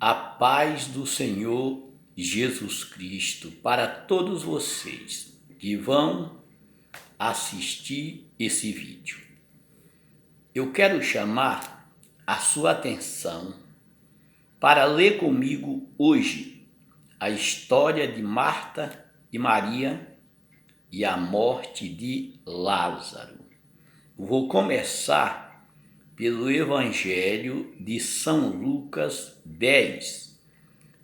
A paz do Senhor Jesus Cristo para todos vocês que vão assistir esse vídeo. Eu quero chamar a sua atenção para ler comigo hoje a história de Marta e Maria e a morte de Lázaro. Vou começar pelo Evangelho de São Lucas 10,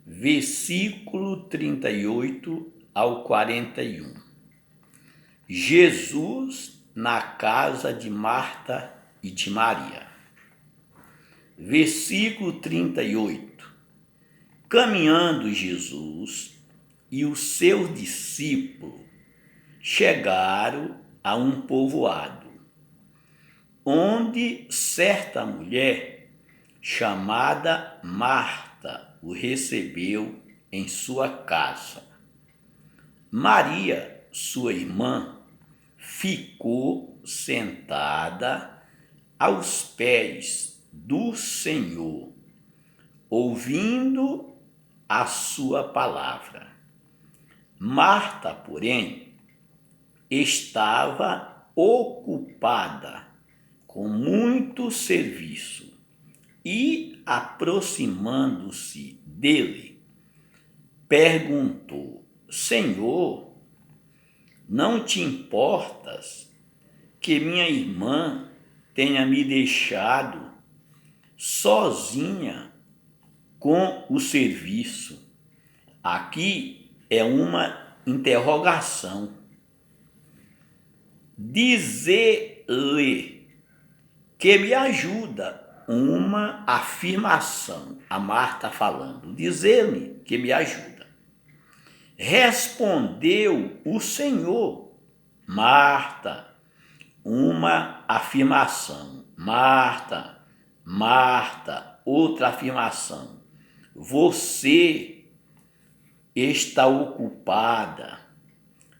versículo 38 ao 41. Jesus na casa de Marta e de Maria. Versículo 38. Caminhando Jesus e os seus discípulos chegaram a um povoado, onde certa mulher chamada Marta o recebeu em sua casa. Maria, sua irmã, ficou sentada aos pés do Senhor, ouvindo a sua palavra. Marta, porém, estava ocupada com muito serviço e, aproximando-se dele, perguntou: Senhor, não te importas que minha irmã tenha me deixado sozinha com o serviço? Aqui é uma interrogação. Dizer-lhe que me ajuda, uma afirmação. A Marta falando, dizer-me que me ajuda. Respondeu o Senhor, Marta, uma afirmação. Marta, Marta, outra afirmação. Você está ocupada,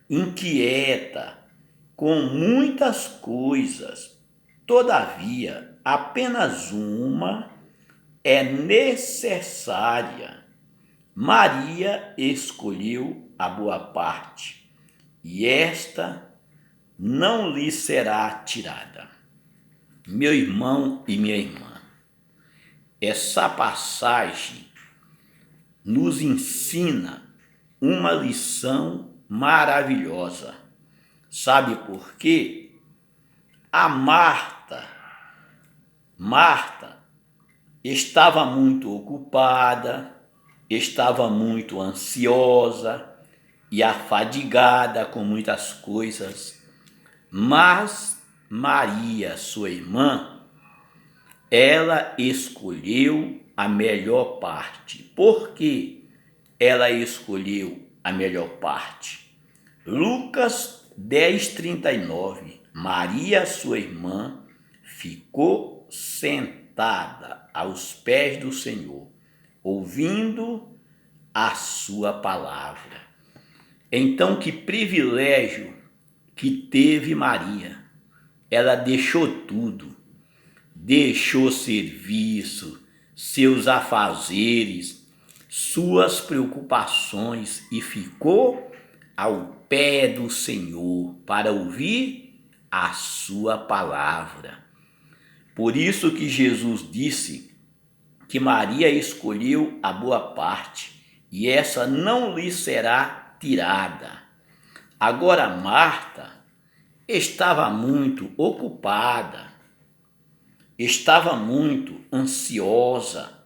inquieta, com muitas coisas. Todavia, apenas uma é necessária. Maria escolheu a boa parte, e esta não lhe será tirada. Meu irmão e minha irmã, essa passagem nos ensina uma lição maravilhosa. Sabe por quê? A Marta estava muito ocupada, estava muito ansiosa e afadigada com muitas coisas, mas Maria, sua irmã, ela escolheu a melhor parte. Por que ela escolheu a melhor parte? Lucas 10:39. Maria, sua irmã, ficou sentada aos pés do Senhor, ouvindo a sua palavra. Então, que privilégio que teve Maria. Ela deixou tudo, deixou serviço, seus afazeres, suas preocupações e ficou ao pé do Senhor para ouvir a sua palavra. Por isso que Jesus disse que Maria escolheu a boa parte e essa não lhe será tirada. Agora Marta estava muito ocupada, estava muito ansiosa,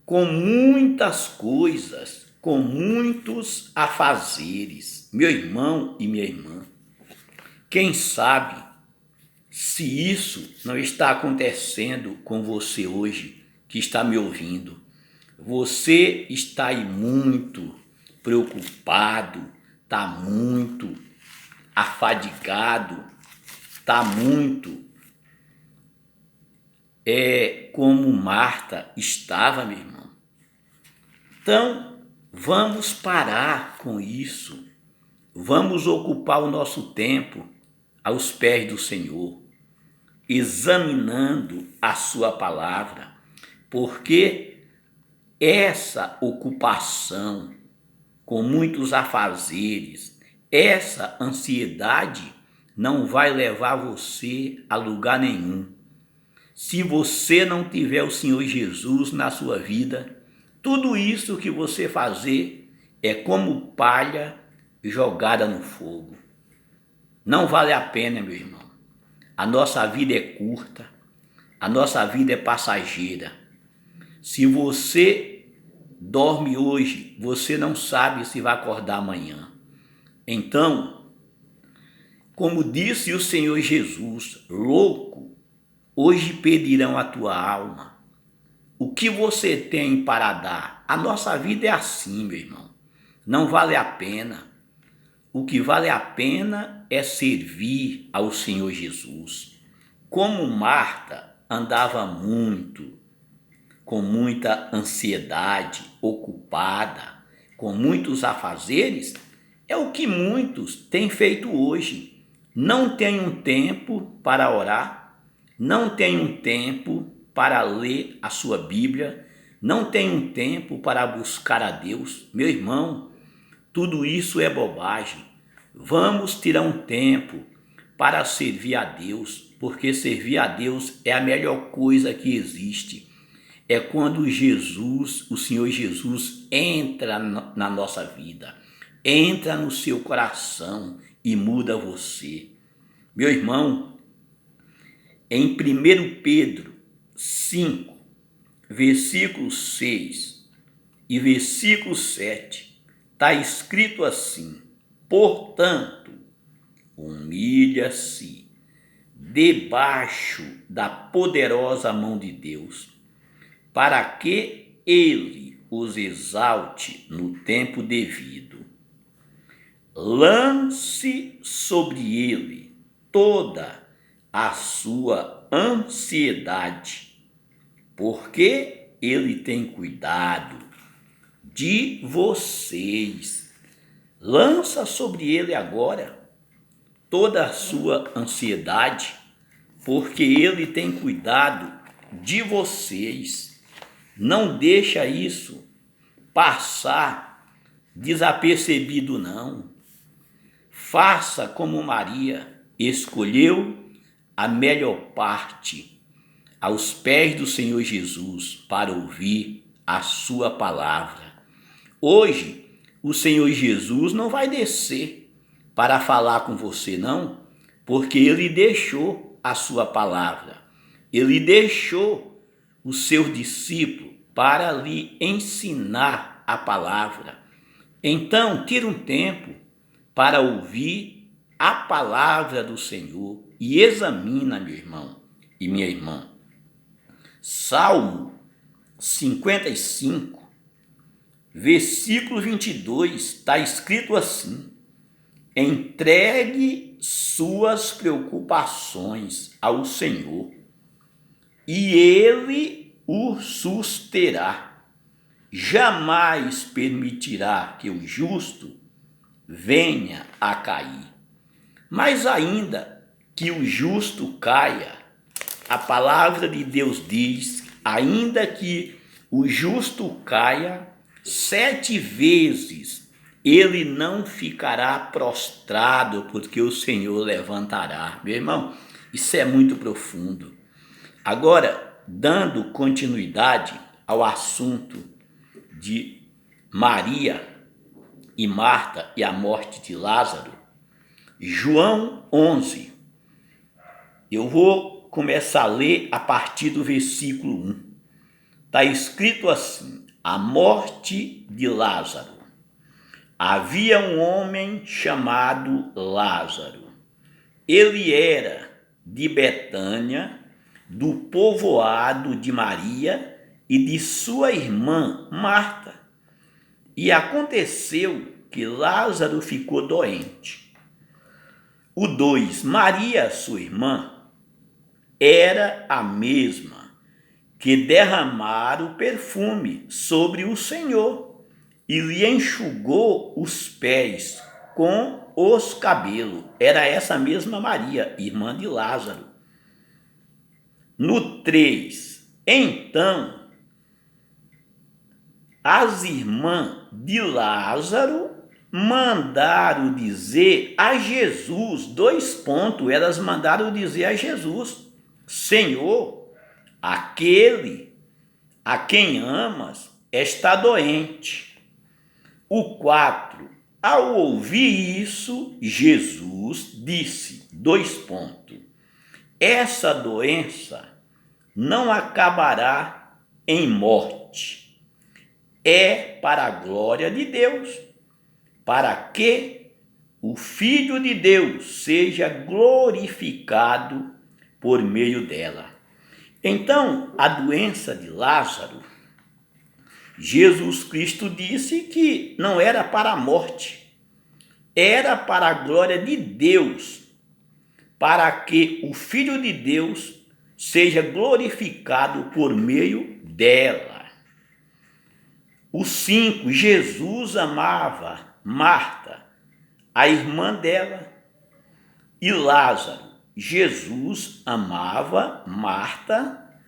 com muitas coisas, com muitos afazeres. Meu irmão e minha irmã, quem sabe se isso não está acontecendo com você hoje, que está me ouvindo. Você está aí muito preocupado, está muito afadigado, está muito como Marta estava, meu irmão. Então, vamos parar com isso. Vamos ocupar o nosso tempo aos pés do Senhor, examinando a sua palavra, porque essa ocupação com muitos afazeres, essa ansiedade não vai levar você a lugar nenhum. Se você não tiver o Senhor Jesus na sua vida, tudo isso que você fazer é como palha jogada no fogo. Não vale a pena, meu irmão. A nossa vida é curta, a nossa vida é passageira. Se você dorme hoje, você não sabe se vai acordar amanhã. Então, como disse o Senhor Jesus, louco, hoje pedirão a tua alma. O que você tem para dar? A nossa vida é assim, meu irmão. Não vale a pena. O que vale a pena é servir ao Senhor Jesus. Como Marta andava muito, com muita ansiedade, ocupada, com muitos afazeres, é o que muitos têm feito hoje. Não tem um tempo para orar, não tem um tempo para ler a sua Bíblia, não tem um tempo para buscar a Deus. Meu irmão, tudo isso é bobagem. Vamos tirar um tempo para servir a Deus, porque servir a Deus é a melhor coisa que existe. É quando Jesus, o Senhor Jesus, entra na nossa vida, entra no seu coração e muda você. Meu irmão, em 1 Pedro 5, versículo 6 e versículo 7, está escrito assim: portanto, humilha-se debaixo da poderosa mão de Deus, para que ele os exalte no tempo devido. Lance sobre ele toda a sua ansiedade, porque ele tem cuidado de vocês. Lança sobre ele agora toda a sua ansiedade, porque ele tem cuidado de vocês. Não deixa isso passar desapercebido, não. Faça como Maria escolheu a melhor parte, aos pés do Senhor Jesus, para ouvir a sua palavra. Hoje, o Senhor Jesus não vai descer para falar com você, não, porque ele deixou a sua palavra. Ele deixou o seu discípulo para lhe ensinar a palavra. Então, tira um tempo para ouvir a palavra do Senhor e examina, meu irmão e minha irmã. Salmo 55, versículo 22, está escrito assim: entregue suas preocupações ao Senhor, e ele o susterá. Jamais permitirá que o justo venha a cair. Mas ainda que o justo caia, a palavra de Deus diz, ainda que o justo caia 7 vezes, ele não ficará prostrado, porque o Senhor levantará. Meu irmão, isso é muito profundo. Agora, dando continuidade ao assunto de Maria e Marta e a morte de Lázaro, João 11, eu vou começar a ler a partir do versículo 1. Está escrito assim: a morte de Lázaro. Havia um homem chamado Lázaro. Ele era de Betânia, do povoado de Maria e de sua irmã Marta. E aconteceu que Lázaro ficou doente. O 2, Maria, sua irmã, era a mesma que derramara o perfume sobre o Senhor e lhe enxugou os pés com os cabelos. Era essa mesma Maria, irmã de Lázaro. No 3, então as irmãs de Lázaro mandaram dizer a Jesus, elas mandaram dizer a Jesus: Senhor, aquele a quem amas está doente. O 4, ao ouvir isso, Jesus disse, essa doença não acabará em morte, é para a glória de Deus, para que o Filho de Deus seja glorificado por meio dela. Então, a doença de Lázaro, Jesus Cristo disse que não era para a morte, era para a glória de Deus, para que o Filho de Deus seja glorificado por meio dela. O 5, Jesus amava Marta, a irmã dela, e Lázaro. Jesus amava Marta,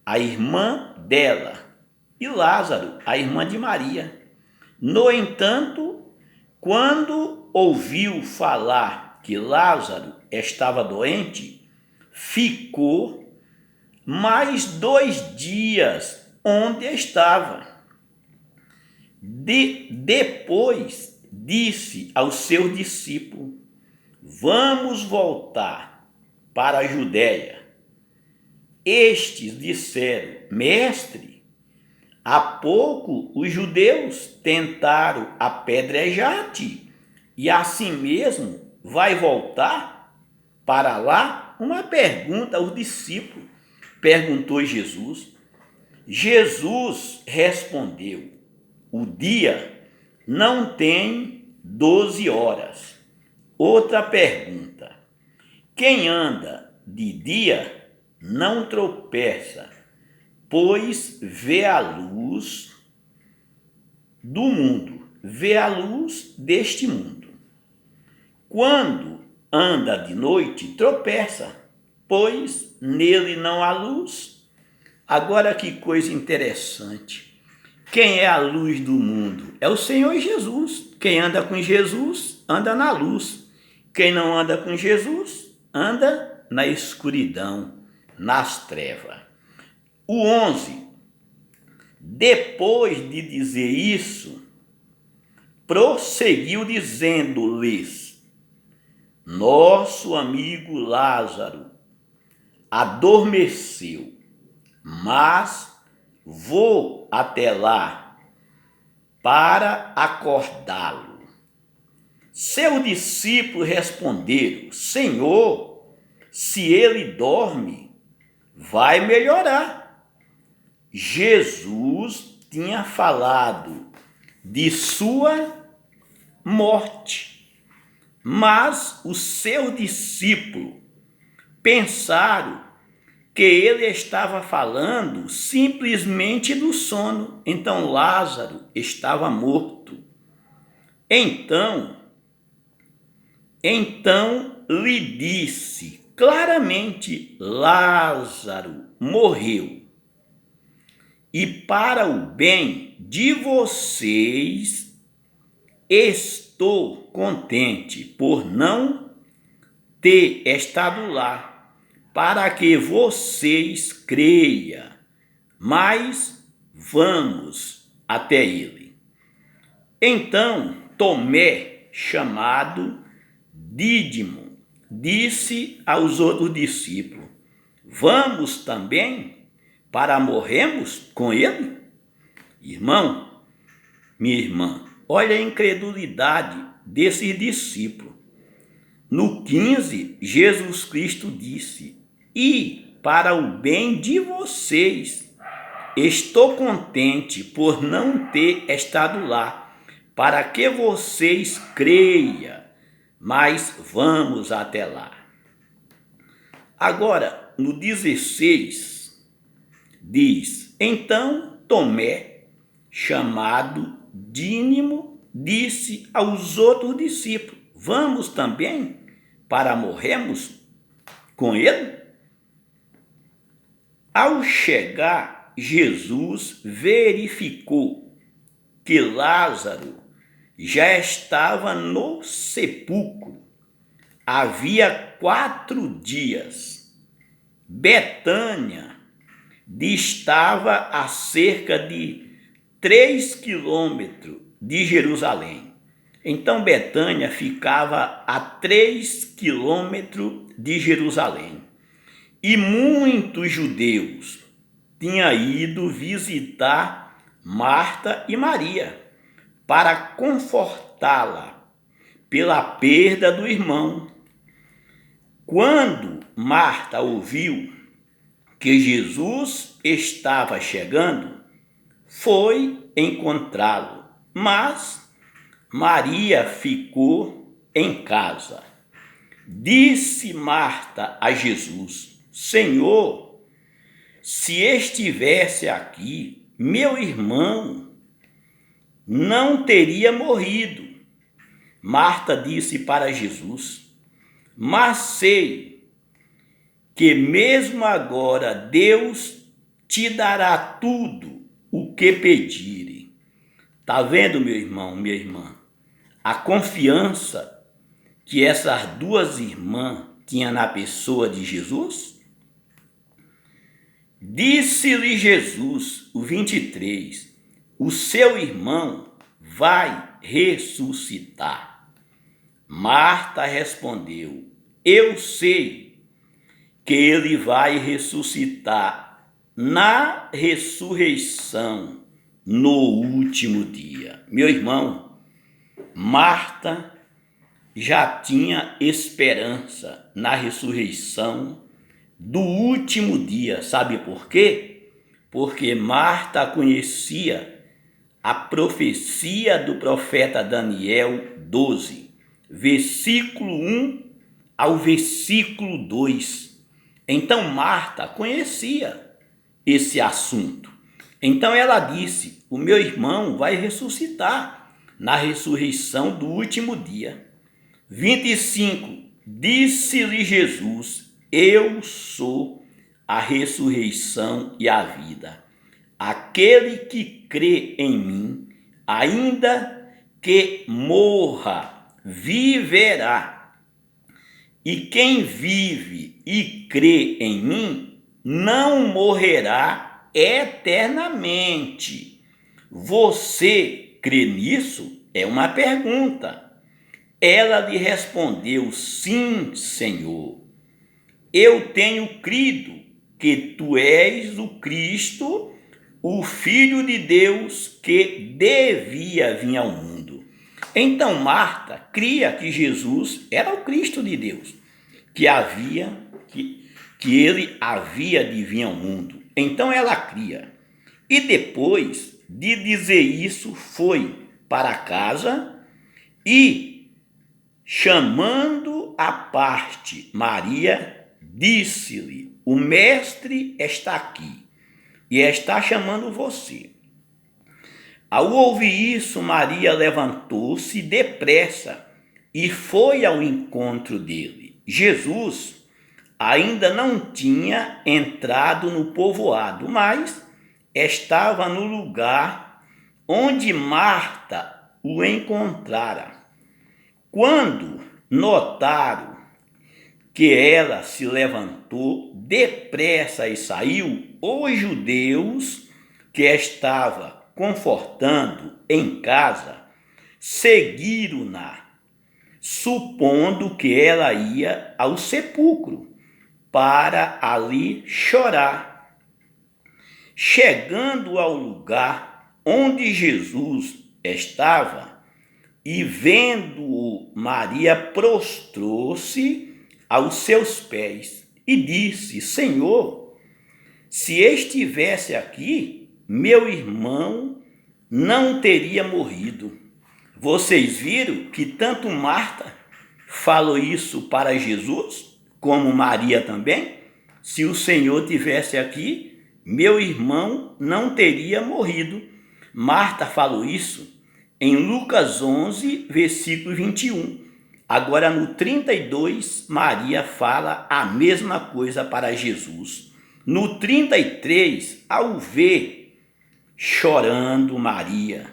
a irmã dela, e Lázaro, a irmã de Maria. No entanto, quando ouviu falar que Lázaro estava doente, ficou mais 2 dias onde estava. Depois disse aos seus discípulos: vamos voltar para a Judéia. Estes disseram: Mestre, há pouco os judeus tentaram apedrejar-te, e assim mesmo vai voltar para lá? Uma pergunta aos discípulos, perguntou Jesus. Jesus respondeu: o dia não tem 12 horas. Outra pergunta: quem anda de dia não tropeça, pois vê a luz do mundo, vê a luz deste mundo. Quando anda de noite, tropeça, pois nele não há luz. Agora que coisa interessante. Quem é a luz do mundo? É o Senhor Jesus. Quem anda com Jesus, anda na luz. Quem não anda com Jesus, anda na escuridão, nas trevas. O 11. Depois de dizer isso, prosseguiu dizendo-lhes: nosso amigo Lázaro adormeceu, mas vou até lá para acordá-lo. Seus discípulos responderam: Senhor, se ele dorme, vai melhorar. Jesus tinha falado de sua morte, mas os seus discípulos pensaram que ele estava falando simplesmente do sono. Então Lázaro estava morto. Então lhe disse claramente: Lázaro morreu. E para o bem de vocês, estou contente por não ter estado lá, para que vocês creiam, mas vamos até ele. Então Tomé, chamado Dídimo, disse aos outros discípulos: vamos também para morrermos com ele? Irmão, minha irmã, olha a incredulidade desses discípulos. No 15, Jesus Cristo disse: e para o bem de vocês, estou contente por não ter estado lá, para que vocês creiam, mas vamos até lá. Agora, no 16, diz: então Tomé, chamado Dídimo, disse aos outros discípulos: vamos também para morrermos com ele? Ao chegar, Jesus verificou que Lázaro já estava no sepulcro havia 4 dias. Betânia distava a cerca de 3 quilômetros de Jerusalém. Então Betânia ficava a 3 quilômetros de Jerusalém. E muitos judeus tinham ido visitar Marta e Maria para confortá-la pela perda do irmão. Quando Marta ouviu que Jesus estava chegando, foi encontrá-lo, mas Maria ficou em casa. Disse Marta a Jesus: Senhor, se estivesse aqui, meu irmão não teria morrido. Marta disse para Jesus: mas sei que mesmo agora Deus te dará tudo o que pedire. Está vendo, meu irmão, minha irmã? A confiança que essas duas irmãs tinham na pessoa de Jesus? Disse-lhe Jesus, o 23, o seu irmão vai ressuscitar. Marta respondeu: eu sei que ele vai ressuscitar na ressurreição no último dia. Meu irmão, Marta já tinha esperança na ressurreição do último dia. Sabe por quê? Porque Marta conhecia a profecia do profeta Daniel 12, versículo 1 ao versículo 2. Então Marta conhecia esse assunto. Então ela disse: o meu irmão vai ressuscitar na ressurreição do último dia. 25. Disse-lhe Jesus: eu sou a ressurreição e a vida. Aquele que crê em mim, ainda que morra, viverá. E quem vive e crê em mim, não morrerá eternamente. Você crê nisso? É uma pergunta. Ela lhe respondeu: sim, Senhor. Eu tenho crido que tu és o Cristo, o Filho de Deus que devia vir ao mundo. Então Marta cria que Jesus era o Cristo de Deus, que ele havia de vir ao mundo. Então ela cria. E depois de dizer isso, foi para casa e, chamando à parte Maria, disse-lhe: o mestre está aqui e está chamando você. Ao ouvir isso, Maria levantou-se depressa e foi ao encontro dele. Jesus ainda não tinha entrado no povoado, mas estava no lugar onde Marta o encontrara. Quando notaram que ela se levantou depressa e saiu, os judeus que estavam confortando em casa seguiram-na, supondo que ela ia ao sepulcro para ali chorar. Chegando ao lugar onde Jesus estava e vendo-o, Maria prostrou-se aos seus pés e disse: Senhor, se estivesse aqui, meu irmão não teria morrido. Vocês viram que tanto Marta falou isso para Jesus, como Maria também? Se o Senhor tivesse aqui, meu irmão não teria morrido. Marta falou isso em Lucas 11, versículo 21. Agora no 32, Maria fala a mesma coisa para Jesus. No 33, ao ver chorando Maria,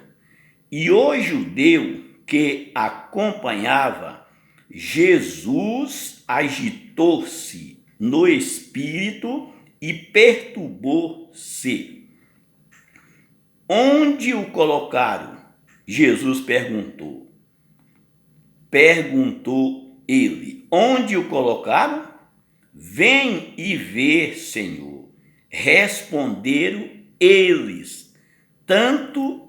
E o judeu que acompanhava Jesus agitou-se no espírito e perturbou-se. Onde o colocaram? Jesus perguntou. Perguntou ele: onde o colocaram? Vem e vê, Senhor. Responderam eles. Tanto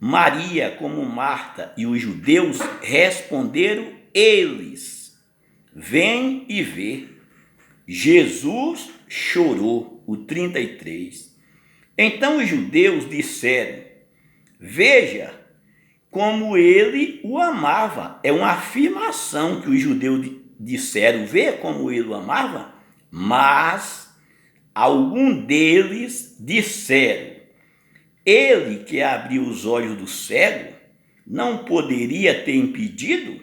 Maria como Marta e os judeus responderam eles. Vem e vê. Jesus chorou, o 33. Então os judeus disseram: veja como ele o amava. É uma afirmação que os judeus disseram, vê como ele o amava. Mas algum deles disseram: ele que abriu os olhos do cego não poderia ter impedido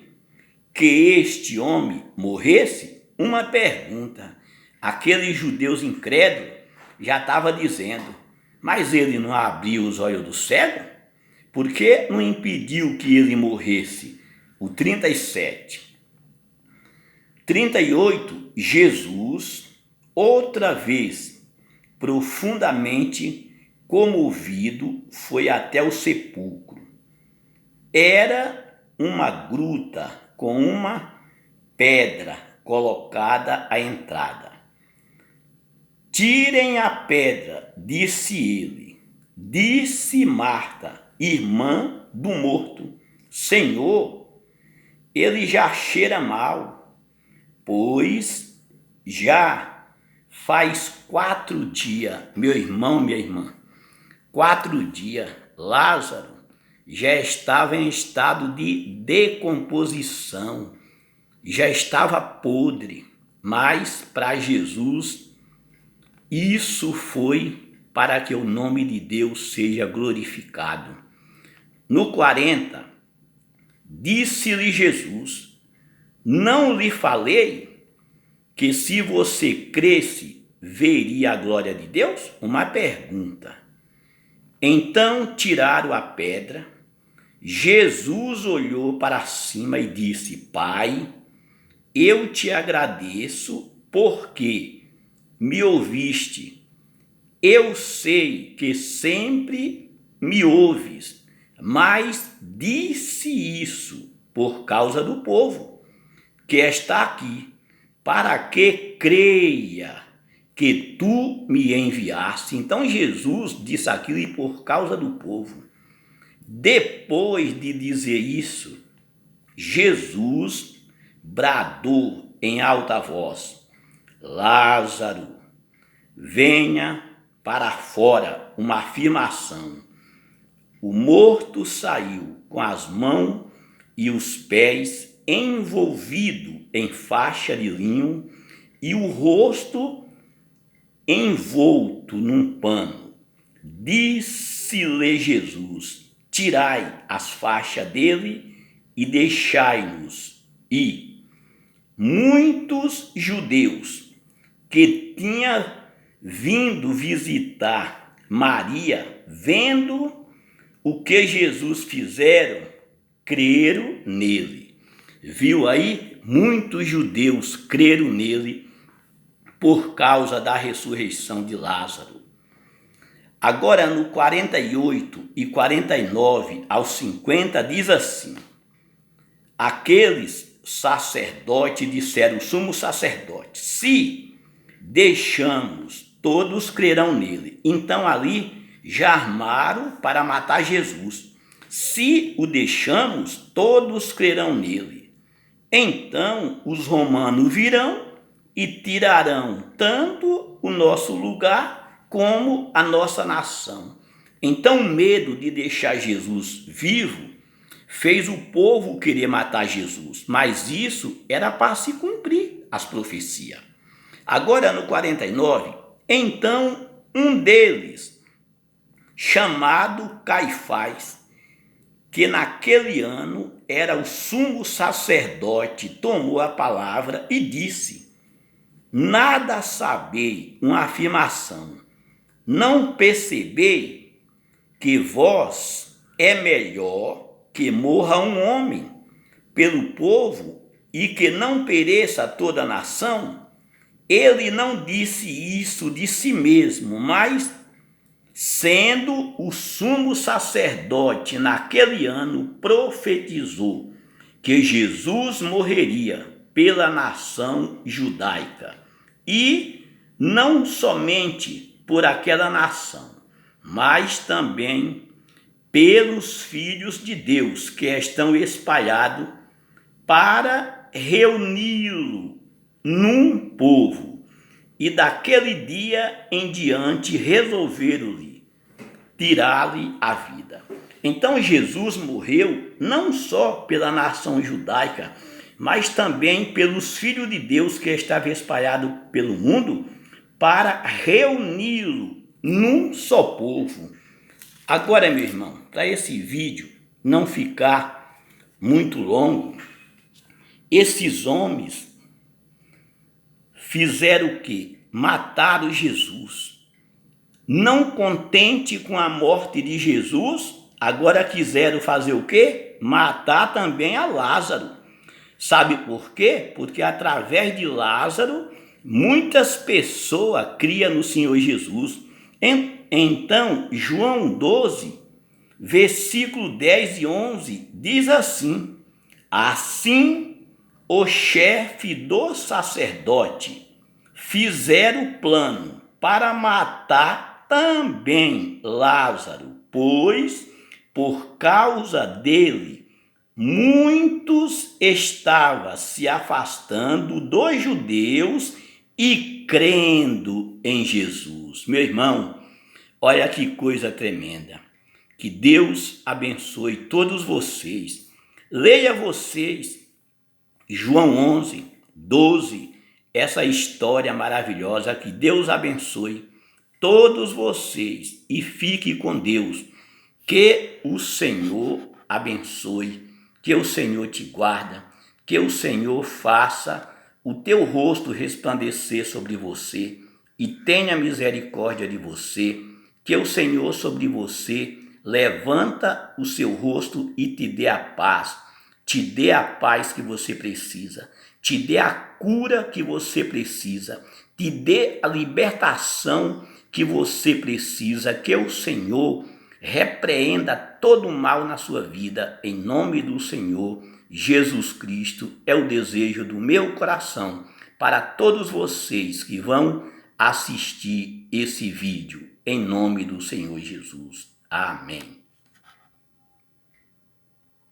que este homem morresse? Uma pergunta. Aqueles judeus incrédulos já estavam dizendo: mas ele não abriu os olhos do cego? Por que não impediu que ele morresse? O 37. 38. Jesus, outra vez, profundamente comovido, foi até o sepulcro. Era uma gruta com uma pedra colocada à entrada. Tirem a pedra, disse ele. Disse Marta, irmã do morto: Senhor, ele já cheira mal, pois já faz 4 dias, meu irmão, minha irmã, 4 dias, Lázaro já estava em estado de decomposição, já estava podre. Mas para Jesus isso foi para que o nome de Deus seja glorificado. No 40, disse-lhe Jesus: não lhe falei que se você cresce, veria a glória de Deus? Uma pergunta. Então tiraram a pedra. Jesus olhou para cima e disse: Pai, eu te agradeço porque me ouviste. Eu sei que sempre me ouves, mas disse isso por causa do povo que está aqui, para que creia que tu me enviaste. Então Jesus disse aquilo por causa do povo. Depois de dizer isso, Jesus bradou em alta voz: Lázaro, venha para fora. Uma afirmação. O morto saiu com as mãos e os pés envolvido em faixa de linho e o rosto envolto num pano. Disse-lhe Jesus: tirai as faixas dele e deixai-nos ir. Muitos judeus que tinham vindo visitar Maria, vendo o que Jesus fizeram, creram nele. Viu aí? Muitos judeus creram nele por causa da ressurreição de Lázaro. Agora no 48 e 49 ao 50 diz assim: aqueles sacerdotes disseram, sumo sacerdote: se deixamos, todos crerão nele. Então ali já armaram para matar Jesus. Se o deixamos, todos crerão nele. Então os romanos virão e tirarão tanto o nosso lugar como a nossa nação. Então o medo de deixar Jesus vivo fez o povo querer matar Jesus, mas isso era para se cumprir as profecias. Agora no 49, então um deles, chamado Caifás, que naquele ano era o sumo sacerdote, tomou a palavra e disse: nada sabei, uma afirmação, não percebei que vós é melhor que morra um homem pelo povo e que não pereça toda a nação. Ele não disse isso de si mesmo, mas, sendo o sumo sacerdote naquele ano, profetizou que Jesus morreria pela nação judaica. E não somente por aquela nação, mas também pelos filhos de Deus que estão espalhados, para reuni-lo num povo, e daquele dia em diante resolveram-lhe tirar-lhe a vida. Então Jesus morreu não só pela nação judaica, mas também pelos filhos de Deus que estavam espalhados pelo mundo, para reuni-lo num só povo. Agora, meu irmão, para esse vídeo não ficar muito longo, esses homens fizeram o quê? Mataram Jesus. Não contente com a morte de Jesus, agora quiseram fazer o quê? Matar também a Lázaro. Sabe por quê? Porque através de Lázaro, muitas pessoas criam no Senhor Jesus. Então, João 12, versículo 10 e 11, diz assim: assim o chefe do sacerdote fizeram o plano para matar também Lázaro, pois por causa dele muitos estavam se afastando dos judeus e crendo em Jesus. Meu irmão, olha que coisa tremenda. Que Deus abençoe todos vocês. Leia vocês João 11, 12, essa história maravilhosa. Que Deus abençoe todos vocês e fique com Deus. Que o Senhor abençoe, que o Senhor te guarda, que o Senhor faça o teu rosto resplandecer sobre você e tenha misericórdia de você, que o Senhor sobre você levanta o seu rosto e te dê a paz que você precisa, te dê a cura que você precisa, te dê a libertação que você precisa, que o Senhor repreenda todo o mal na sua vida, em nome do Senhor Jesus Cristo. É o desejo do meu coração para todos vocês que vão assistir esse vídeo, em nome do Senhor Jesus. Amém.